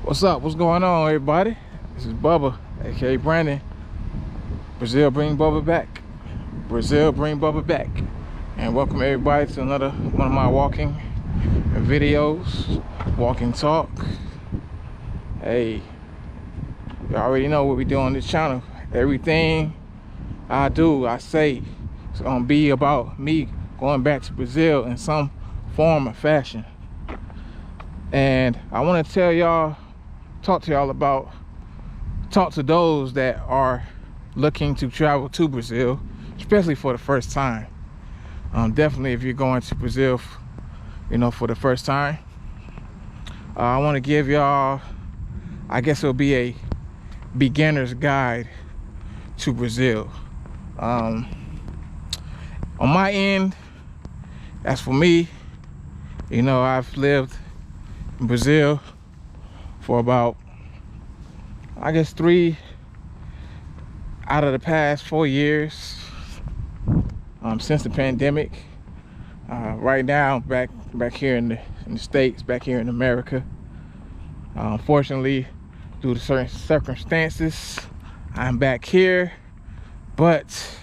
What's up? What's going on, everybody? This is Bubba, aka Brandon. Brazil, bring Bubba back. Brazil, bring Bubba back. And welcome everybody to another one of my walking videos, walking talk. Hey, you already know what we do on this channel. Everything I do, I say, it's gonna be about me going back to Brazil in some form or fashion. And I want to tell y'all, talk to those that are looking to travel to Brazil, especially for the first time. Definitely if you're going to Brazil, for the first time, I want to give y'all, I guess it'll be a beginner's guide to Brazil. On my end, as for me, I've lived in Brazil for about, I guess, 3 out of the past 4 years, since the pandemic. Right now, back here in the States, back here in America. Unfortunately, due to certain circumstances, I'm back here, but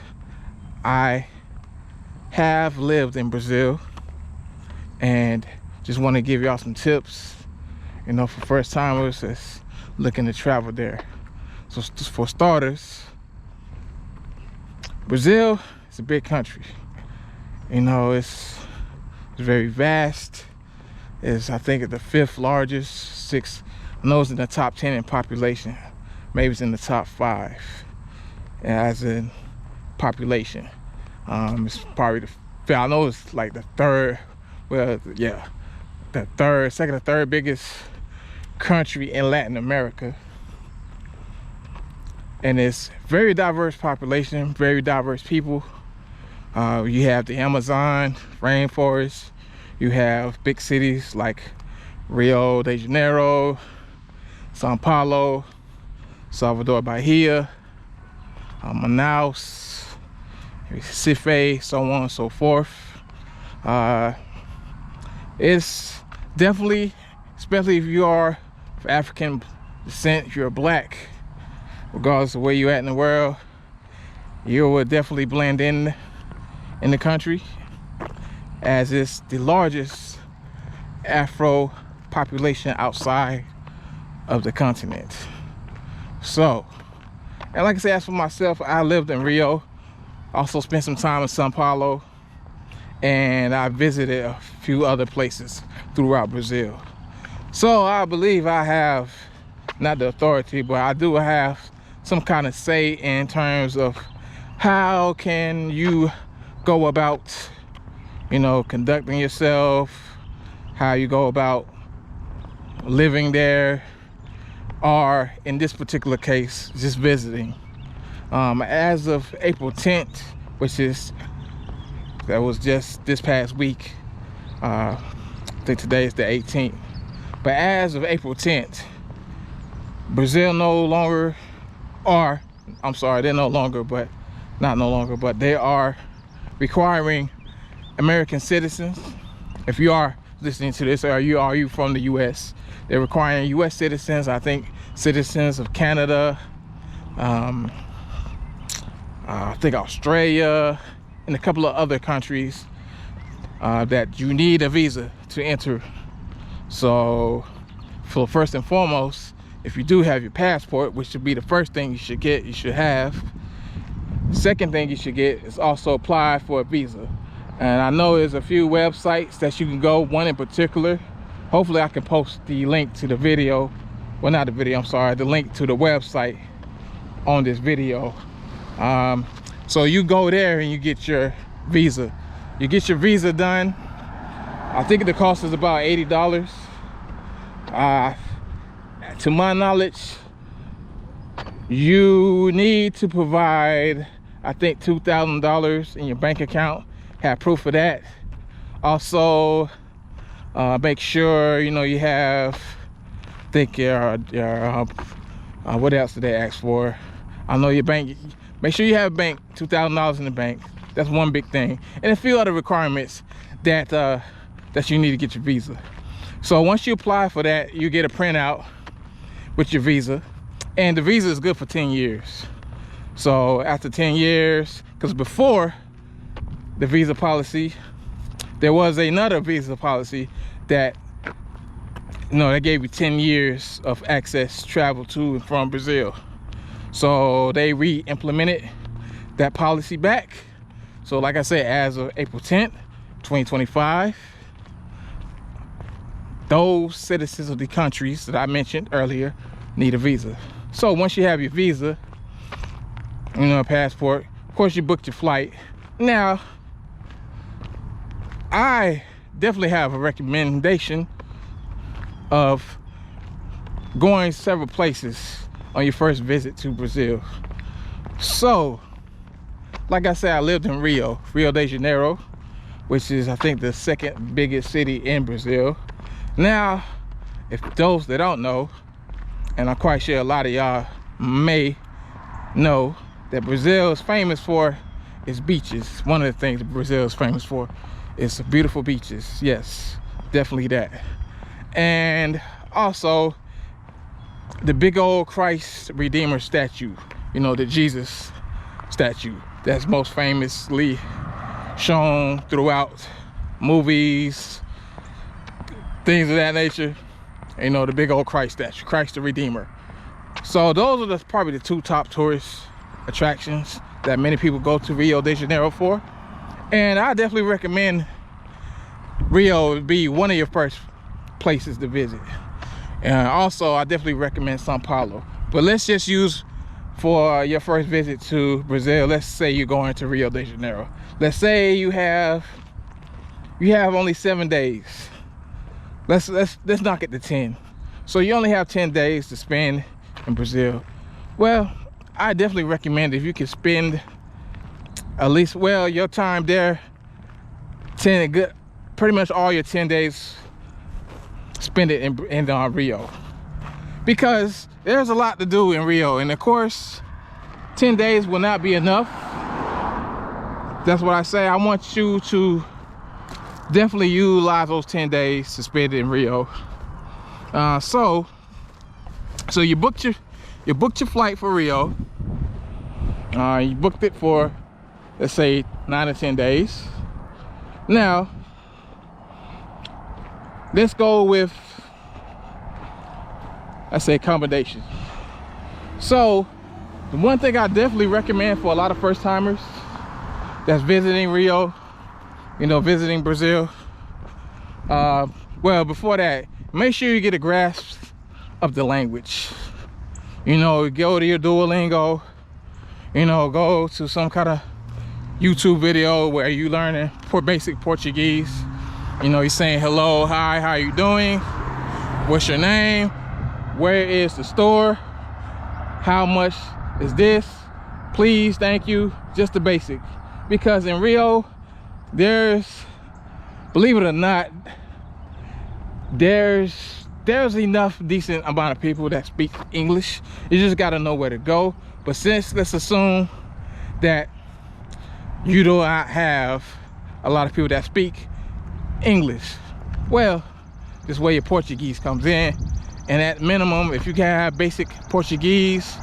I have lived in Brazil and just want to give y'all some tips, for first timers that's looking to travel there. So for starters, Brazil is a big country. It's very vast. It's, I think, the 5th largest, I know it's in the top 10 in population. Maybe it's in the top 5 as in population. It's probably I know it's like the third, well, yeah, second or third biggest country in Latin America. And it's very diverse population, very diverse people. You have the Amazon rainforest, you have big cities like Rio de Janeiro, Sao Paulo, Salvador Bahia, Manaus, Recife, so on and so forth. It's definitely, especially if you are of African descent, if you're black, regardless of where you're at in the world, you will definitely blend in the country, as it's the largest Afro population outside of the continent. So, and like I said, as for myself, I lived in Rio, also spent some time in Sao Paulo, and I visited a few other places throughout Brazil. So I believe I have, not the authority, but I do have some kind of say in terms of how can you go about, conducting yourself, how you go about living there, or in this particular case, just visiting. As of April 10th, that was just this past week. I think today is the 18th. But as of April 10th, Brazil but they are requiring American citizens. If you are listening to this, are you from the US? They're requiring US citizens, I think citizens of Canada, I think Australia, and a couple of other countries, that you need a visa to enter. So first and foremost, if you do have your passport, which should be the first thing you should have. Second thing you should get is also apply for a visa. And I know there's a few websites that you can go, one in particular. Hopefully I can post the link to the video. Well, not the video, I'm sorry, the link to the website on this video. So you go there and you get your visa. You get your visa done. I think the cost is about $80. To my knowledge, you need to provide, I think, $2,000 in your bank account. Have proof of that. Also, make sure you have, I think your what else did they ask for? I know your bank. Make sure you have $2,000 in the bank. That's one big thing, and a few other requirements that you need to get your visa. So once you apply for that, you get a printout with your visa, and the visa is good for 10 years. So after 10 years, because before the visa policy, there was another visa policy that, you know, they gave you 10 years of access travel to and from Brazil. So they re-implemented that policy back. So like I said, as of April 10th, 2025, those citizens of the countries that I mentioned earlier need a visa. So once you have your visa, you know, a passport, of course you booked your flight. Now, I definitely have a recommendation of going several places on your first visit to Brazil. So, like I said, I lived in Rio de Janeiro, which is, I think, the second biggest city in Brazil. Now, if those that don't know, and I'm quite sure a lot of y'all may know, that Brazil is famous for its beaches. One of the things that Brazil is famous for is beautiful beaches. Yes, definitely that. And also the big old Christ Redeemer statue, you know, the Jesus statue that's most famously shown throughout movies, things of that nature. You know, the big old Christ statue, Christ the Redeemer. So those are probably the two top tourist attractions that many people go to Rio de Janeiro for. And I definitely recommend Rio to be one of your first places to visit. And also, I definitely recommend Sao Paulo. But let's just use, for your first visit to Brazil, let's say you're going to Rio de Janeiro. Let's say you have only 7 days. Let's knock it to 10. So you only have 10 days to spend in Brazil. Well, I definitely recommend, if you can spend at least, well, your time there, pretty much all your 10 days, spend it in Rio, because there's a lot to do in Rio, and of course 10 days will not be enough. That's what I say. I want you to definitely utilize those 10 days to spend it in Rio. So you booked your flight for Rio. You booked it for, let's say, 9 or 10 days. Now let's go with, I say, accommodation. So the one thing I definitely recommend for a lot of first timers that's visiting Rio, you know, visiting Brazil, well, before that, make sure you get a grasp of the language. You know, go to your Duolingo, you know, go to some kind of YouTube video where you learning for basic Portuguese. You know, you're saying hello, hi, how you doing, what's your name, where is the store, how much is this, please, thank you, just the basic. Because in Rio, there's, believe it or not, there's enough decent amount of people that speak English. You just got to know where to go. But since, let's assume that you do not have a lot of people that speak English, well, this is where your Portuguese comes in. And at minimum, if you can have basic Portuguese,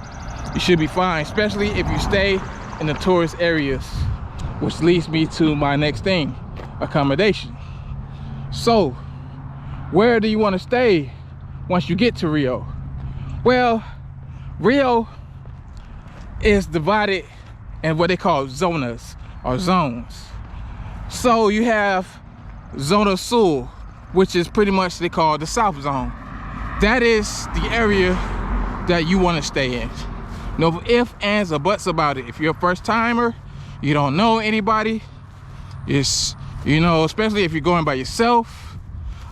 you should be fine, especially if you stay in the tourist areas, which leads me to my next thing, accommodation. So where do you want to stay once you get to Rio? Well, Rio is divided in what they call zonas, or zones. So you have Zona Sul, which is pretty much, they call the South Zone. That is the area that you want to stay in. No ifs, ands, or buts about it. If you're a first timer, you don't know anybody, it's, you know, especially if you're going by yourself,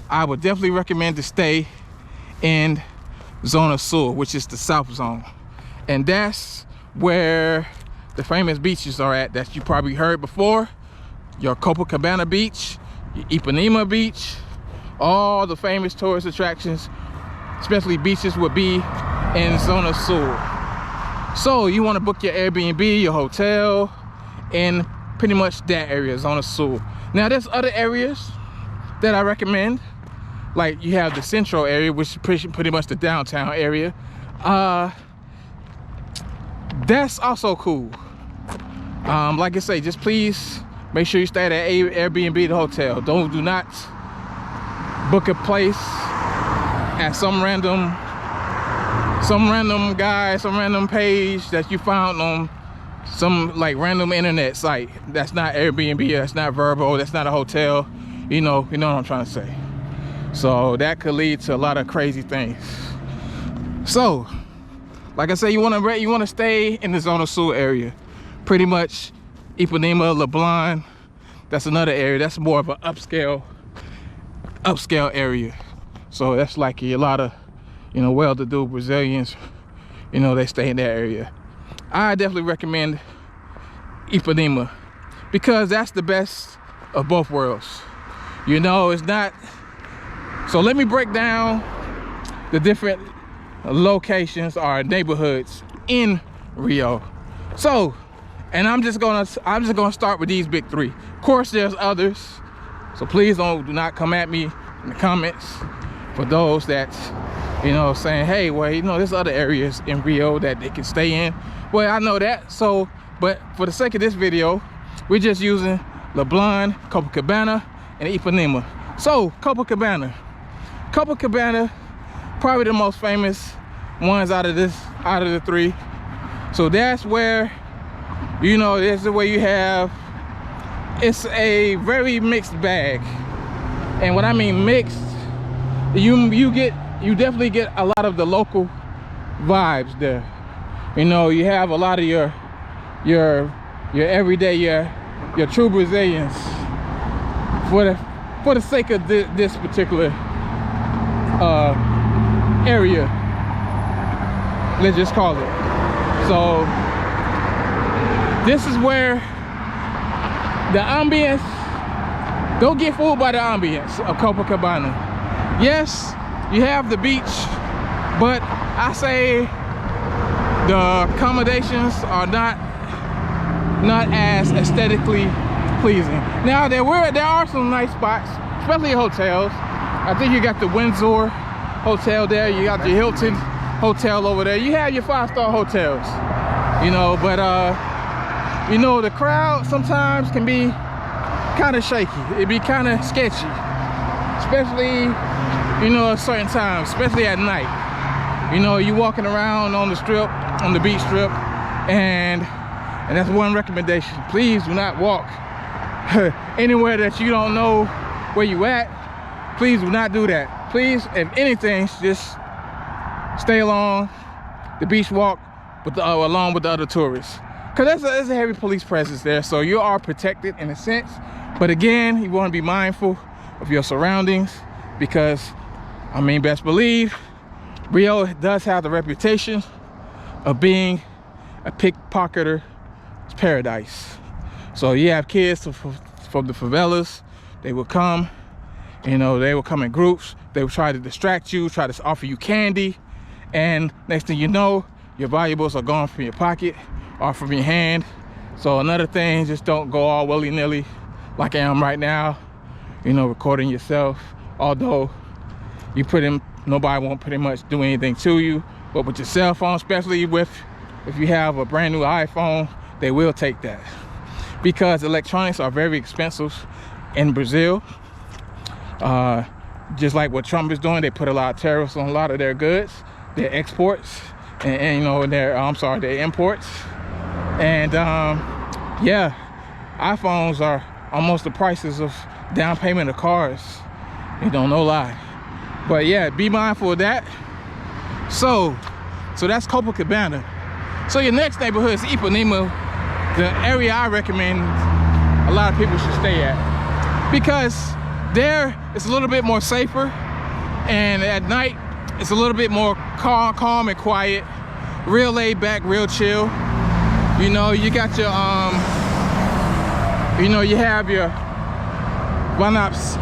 I would definitely recommend to stay in Zona Sul, which is the South Zone. And that's where the famous beaches are at that you probably heard before. Your Copacabana Beach, your Ipanema Beach, all the famous tourist attractions, especially beaches, would be in Zona Sul. So you want to book your Airbnb, your hotel, in pretty much that area, Zona Sul. Now there's other areas that I recommend. like you have the central area, which is pretty much the downtown area. That's also cool. Like I say, just please make sure you stay at an Airbnb, the hotel. Do not book a place at some random guy, some random page that you found on some like random internet site. That's not Airbnb, that's not Verbo, that's not a hotel. You know what I'm trying to say. So that could lead to a lot of crazy things. So like I said, you want to stay in the Zona Sul area, pretty much. Ipanema, LeBlanc, that's another area. That's more of an upscale area. So that's like a lot of, well-to-do Brazilians, they stay in that area. I definitely recommend Ipanema because that's the best of both worlds. It's not. So let me break down the different locations or neighborhoods in Rio. So, and I'm just gonna start with these big three. Of course, there's others, so please do not come at me in the comments for those that saying, hey, well, there's other areas in Rio that they can stay in. Well, I know that. So, but for the sake of this video, we're just using LeBlanc, Copacabana, and Ipanema. So Copacabana, probably the most famous ones out of the three. So that's where, that's the way you have. It's a very mixed bag, and what I mean mixed, you definitely get a lot of the local vibes there. You have a lot of your everyday, your true Brazilians. For the sake of this particular area, let's just call it. So this is where the ambience, don't get fooled by the ambience of Copacabana. Yes, you have the beach, but I say the accommodations are not as aesthetically pleasing. Now there are some nice spots, especially hotels. I think you got the Windsor Hotel there, you got the Hilton Hotel over there. You have your 5-star hotels, but the crowd sometimes can be kind of shaky. It be kind of sketchy, especially at certain times, especially at night. You walking around on the strip, on the beach strip, and that's one recommendation. Please do not walk anywhere that you don't know where you at. Please do not do that. Please, if anything, just stay along the beach walk along with the other tourists, because there's a heavy police presence there, so you are protected in a sense. But again, you want to be mindful of your surroundings, because best believe Rio does have the reputation of being a pickpocketer's paradise. So you have kids from the favelas, they will come, they will come in groups, they will try to distract you, try to offer you candy, and next thing you know, your valuables are gone from your pocket or from your hand. So another thing, just don't go all willy-nilly like I am right now, recording yourself. Although nobody won't pretty much do anything to you, but with your cell phone, especially if you have a brand new iPhone, they will take that, because electronics are very expensive in Brazil. Just like what Trump is doing, they put a lot of tariffs on a lot of their goods, their exports, and their imports. And yeah, iPhones are almost the prices of down payment of cars. No lie. But yeah, be mindful of that. So that's Copacabana. So your next neighborhood is Ipanema, the area I recommend a lot of people should stay at, because there it's a little bit more safer, and at night it's a little bit more calm and quiet, real laid back, real chill. You got your you have your Vanaps,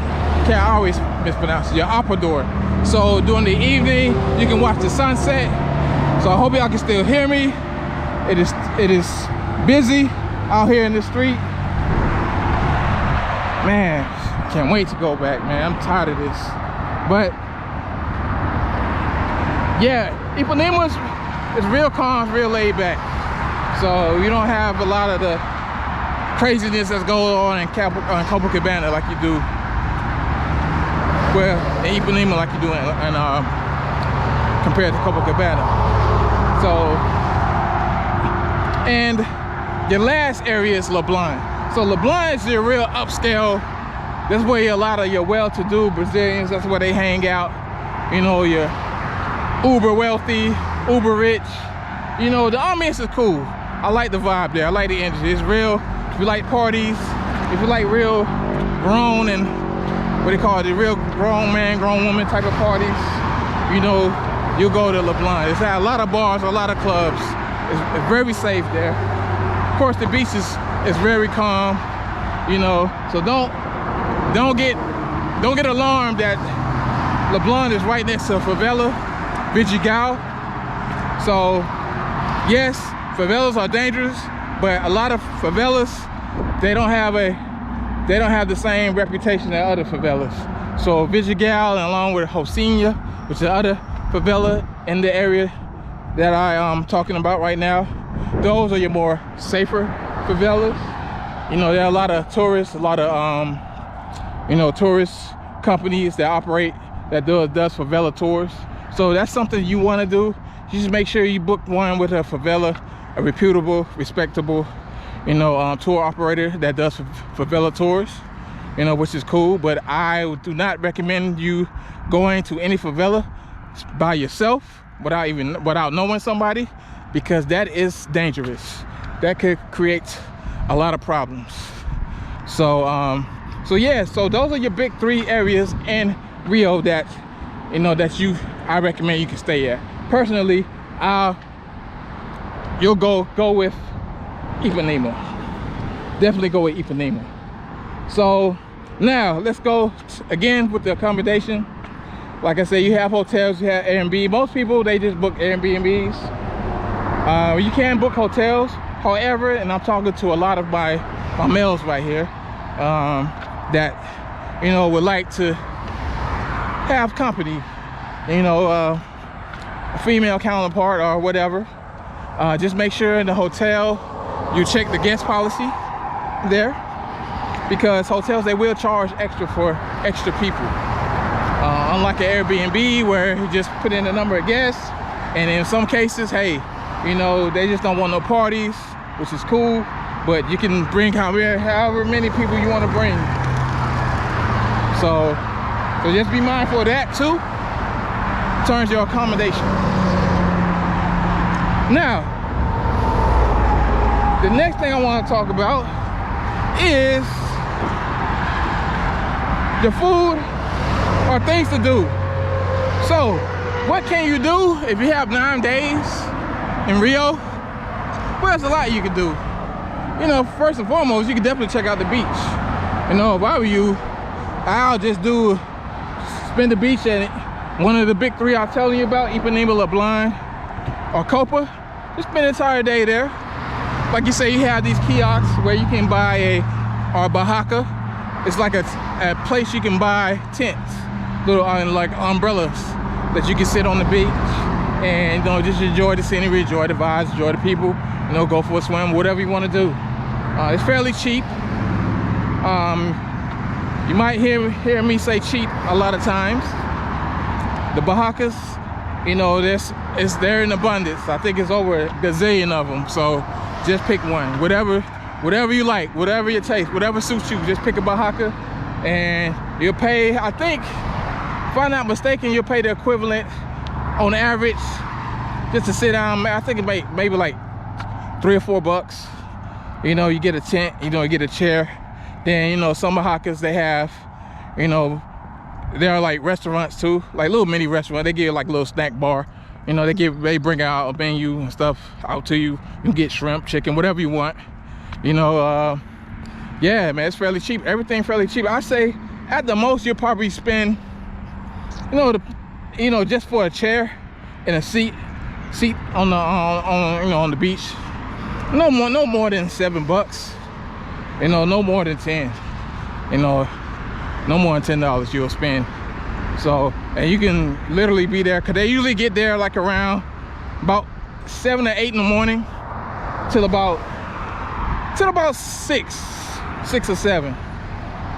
I always mispronounce it, your Apador. So during the evening you can watch the sunset. So I hope y'all can still hear me. It is busy out here in the street. Man, I can't wait to go back, man. I'm tired of this. But yeah, Ipanema is real calm, real laid back. So you don't have a lot of the craziness that's going on in Copacabana like you do. Well, in Ipanema like you do in compared to Copacabana. So, and your last area is LeBlanc. So LeBlanc is your real upscale. That's where a lot of your well-to-do Brazilians, that's where they hang out. You know, your uber wealthy, uber rich. You know, the ambiance is cool. I like the vibe there. I like the energy. It's real. If you like parties, if you like real grown and what they call it, the real grown man, grown woman type of parties, you know, you'll go to LeBlanc. It's had a lot of bars, a lot of clubs. It's very safe there. Of course, the beach is very calm, you know. So don't get alarmed that LeBlanc is right next to favela Vidigal. So yes, favelas are dangerous, but a lot of favelas, they don't have the same reputation as other favelas. So Vidigal, along with Rocinha, which is the other favela in the area that I am talking about right now, those are your more safer favelas. You know, there are a lot of tourists, a lot of you know, tourist companies that operate, that does favela tours. So that's something you want to do. You just make sure you book one with a favela, a reputable, respectable, you know, tour operator that does favela tours, you know, which is cool. But I do not recommend you going to any favela by yourself without knowing somebody, because that is dangerous. That could create a lot of problems. So so yeah, so those are your big 3 areas in Rio that, you know, that I recommend you can stay at. Personally, you'll go with Ipanema. Definitely go with Ipanema. So now let's go again with the accommodation. Like I said, you have hotels, you have Airbnb. Most people, they just book Airbnbs. You can book hotels. However, and I'm talking to a lot of my males right here that, you know, would like to have company, you know, a female counterpart or whatever. Just make sure in the hotel you check the guest policy there, because hotels, they will charge extra for extra people. Unlike an Airbnb where you just put in the number of guests, and in some cases, hey, you know, they just don't want no parties, which is cool, but you can bring however many people you want to bring. So just be mindful of that too. Turns your accommodation. Now, the next thing I want to talk about is the food or things to do. So what can you do if you have 9 days in Rio? Well, there's a lot you can do. You know, first and foremost, you can definitely check out the beach. You know, if I were you, I'll just spend the beach at one of the big 3 I'm telling you about, Ipanema, LeBlanc, or Copa. Just spend the entire day there. Like you say, you have these kiosks where you can buy a barraca. It's like a place you can buy tents, little like umbrellas that you can sit on the beach and, you know, just enjoy the scenery, enjoy the vibes, enjoy the people, you know, go for a swim, whatever you want to do. It's fairly cheap. You might hear me say cheap a lot of times. The barracas, you know, they're in abundance. I think it's over a gazillion of them. So just pick one, whatever you like, whatever your taste, whatever suits you. Just pick a barraca, and you'll pay, I think, if I'm not mistaken, you'll pay the equivalent on average just to sit down. I think it maybe like $3 or $4. You know, you get a tent, you know, you get a chair. Then, you know, some barracas, they have, you know, there are like restaurants too, like little mini restaurant. They give you like a little snack bar. You know, they bring out a menu and stuff out to you. You can get shrimp, chicken, whatever you want. You know, yeah, man, it's fairly cheap. Everything fairly cheap. I say at the most you'll probably spend, you know, just for a chair and a seat on the beach. No more than $7. You know, no more than 10. You know, no more than $10 you'll spend. So, and you can literally be there, because they usually get there like around about 7 or 8 in the morning till about 6 or 7.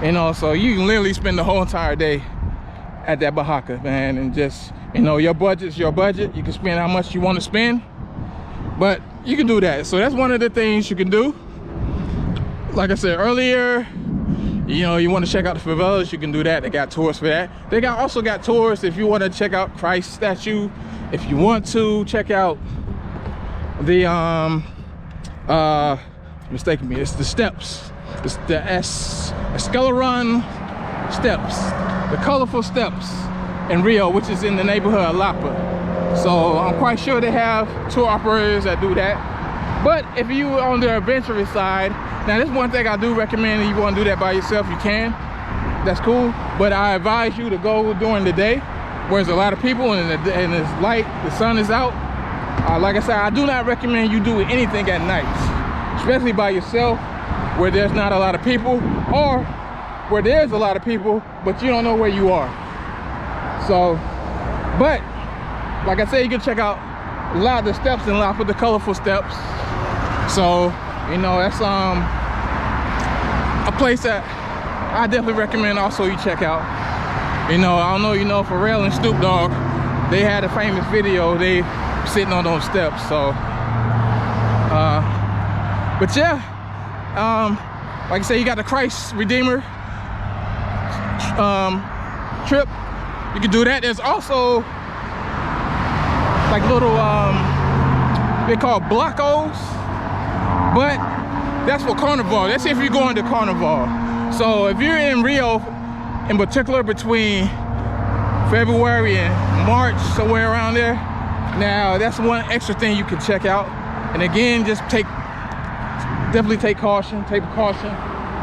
You know, so you can literally spend the whole entire day at that Bahaka, man. And just, you know, your budget's your budget. You can spend how much you want to spend, but you can do that. So that's one of the things you can do. Like I said earlier, you know, you want to check out the favelas, you can do that. They got tours for that. They also got tours if you want to check out Christ statue. If you want to check out the mistaken me, it's the steps. It's the Escalaron steps, the colorful steps in Rio, which is in the neighborhood of Lapa. So I'm quite sure they have tour operators that do that. But if you on the adventurous side, now this one thing I do recommend, if you want to do that by yourself, you can. That's cool. But I advise you to go during the day, where there's a lot of people and it's light, the sun is out. Like I said, I do not recommend you do anything at night, especially by yourself, where there's not a lot of people, or where there's a lot of people, but you don't know where you are. So, but like I said, you can check out a lot of the steps in Lapa, the colorful steps. So, you know, that's a place that I definitely recommend also you check out. You know, I don't know, you know, Pharrell and Snoop Dogg, they had a famous video, they sitting on those steps. So, but yeah, like I said, you got the Christ Redeemer trip. You can do that. There's also like little they call blockos, but that's for Carnival. That's if you're going to Carnival. So if you're in Rio in particular between February and March, somewhere around there, now that's one extra thing you can check out. And again, just definitely take precaution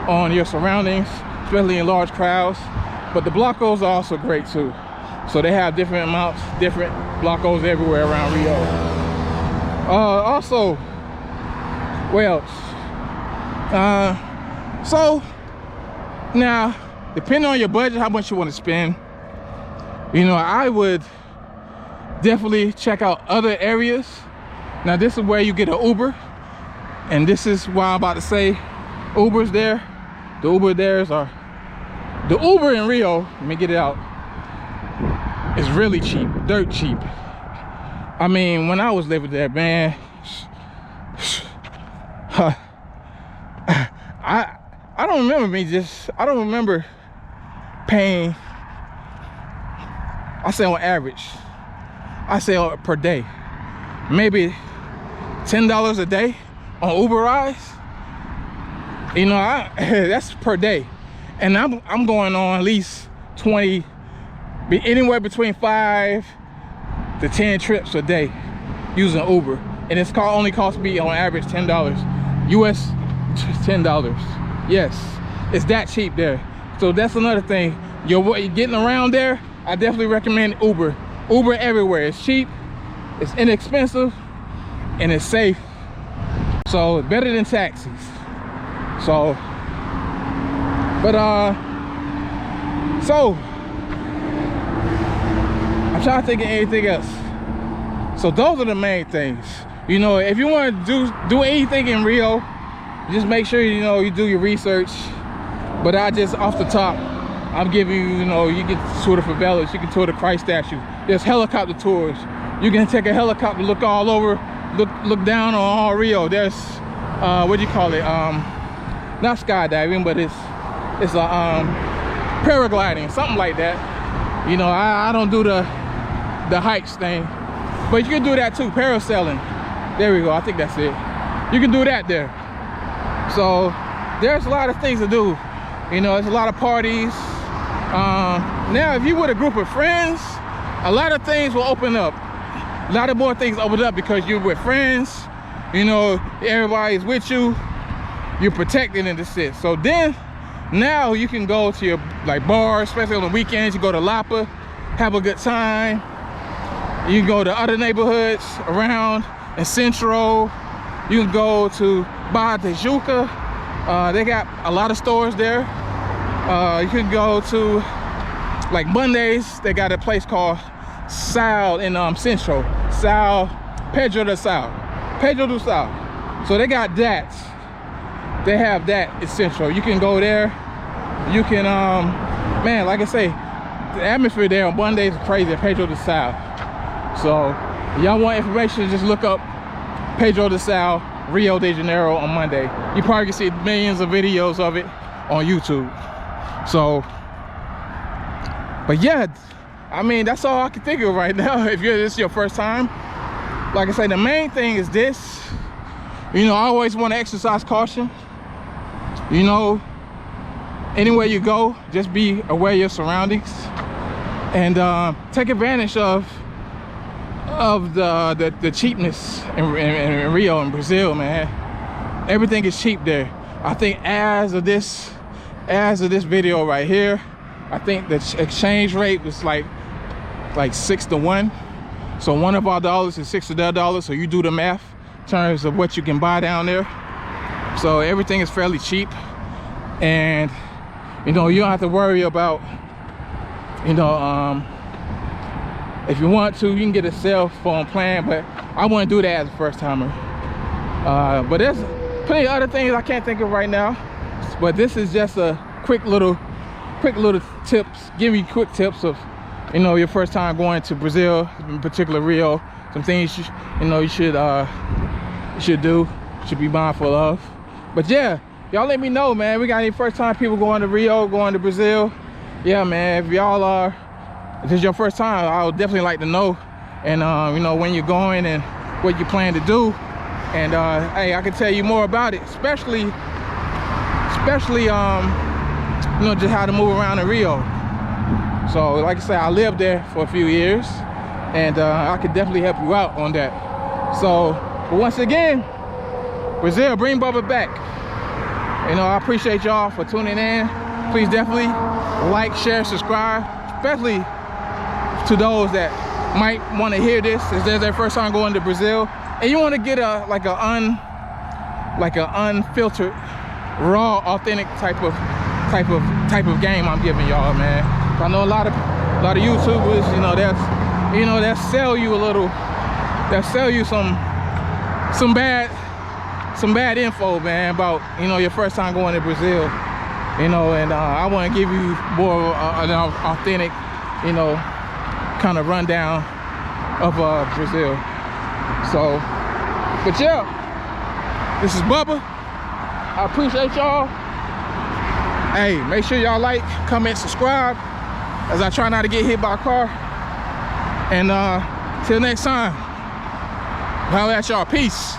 on your surroundings, especially in large crowds. But the blockos are also great too. So they have different amounts, different blockos everywhere around Rio. Also, well, so now, depending on your budget, how much you want to spend, you know, I would definitely check out other areas. Now this is where you get an Uber, and this is why I'm about to say Uber's there. The Uber the Uber in Rio, let me get it out, is really cheap, dirt cheap. I mean, when I was living there, man, I don't remember paying, I say on average, I say per day, maybe $10 a day on Uber rides. You know, that's per day. And I'm going on at least 20, anywhere between 5 to 10 trips a day using Uber. And it's only cost me on average $10. US $10. Yes, it's that cheap there. So that's another thing. You're getting around there, I definitely recommend Uber. Uber everywhere. It's cheap, it's inexpensive, and it's safe. So it's better than taxis. So, but so I'm trying to think of anything else. So those are the main things. You know, if you want to do anything in Rio, just make sure, you know, you do your research. But I just, off the top, I'm giving you, you know, you can tour the favelas, you can tour the Christ statue. There's helicopter tours. You can take a helicopter, look all over, look down on all Rio. There's what do you call it? Not skydiving, but it's paragliding, something like that. You know, I don't do the hikes thing, but you can do that too. Parasailing. There we go. I think that's it. You can do that there. So there's a lot of things to do. You know, there's a lot of parties. Now, if you with a group of friends, a lot of things will open up. A lot of more things open up because you're with friends. You know, everybody's with you. You're protected in the sense. So then, now you can go to your like bars, especially on the weekends. You go to Lapa, have a good time. You can go to other neighborhoods around in Central. You can go to Barra de Juca. They got a lot of stores there. You can go to like Mondays, they got a place called Sal in Central. Sal, Pedro do Sal. Pedro do Sal. So they got that. They have that in Central. You can go there. You can, man, like I say, the atmosphere there on Mondays is crazy at Pedro do Sal. So y'all want information, just look up Pedro do Sal, Rio de Janeiro on Monday. You probably can see millions of videos of it on YouTube. So, but yeah, I mean, that's all I can think of right now. If this is your first time, like I say, the main thing is this. You know, I always want to exercise caution. You know, anywhere you go, just be aware of your surroundings and take advantage of the cheapness in Rio and Brazil, man. Everything is cheap there. I think as of this video right here, I think the exchange rate was like 6 to 1. So one of our dollars is 6 of their dollars. So you do the math in terms of what you can buy down there. So everything is fairly cheap, and you know, you don't have to worry about, you know, if you want to, you can get a cell phone plan, but I wouldn't do that as a first timer. But there's plenty of other things I can't think of right now. But this is just a quick little tips, give you quick tips of, you know, your first time going to Brazil, in particular Rio. Some things you should do, should be mindful of. But yeah, y'all let me know, man. We got any first time people going to Rio, going to Brazil? Yeah, man, if y'all are, if this is your first time, I would definitely like to know. And you know, when you're going and what you plan to do. And hey, I can tell you more about it, especially you know, just how to move around in Rio. So like I said, I lived there for a few years, and I could definitely help you out on that. So, but once again, Brazil, bring Bubba back. You know, I appreciate y'all for tuning in. Please definitely like, share, subscribe, especially to those that might want to hear this if they're their first time going to Brazil and you want to get a like an unfiltered, raw, authentic type of game I'm giving y'all, man. I know a lot of YouTubers, you know, they'll sell you a little, they'll sell you some bad info, man, about, you know, your first time going to Brazil, you know. And I want to give you more an authentic, you know, kind of rundown of Brazil. So, but yeah, this is Bubba. I appreciate y'all. Hey, make sure y'all like, comment, subscribe, as I try not to get hit by a car. And till next time, holla at y'all. Peace.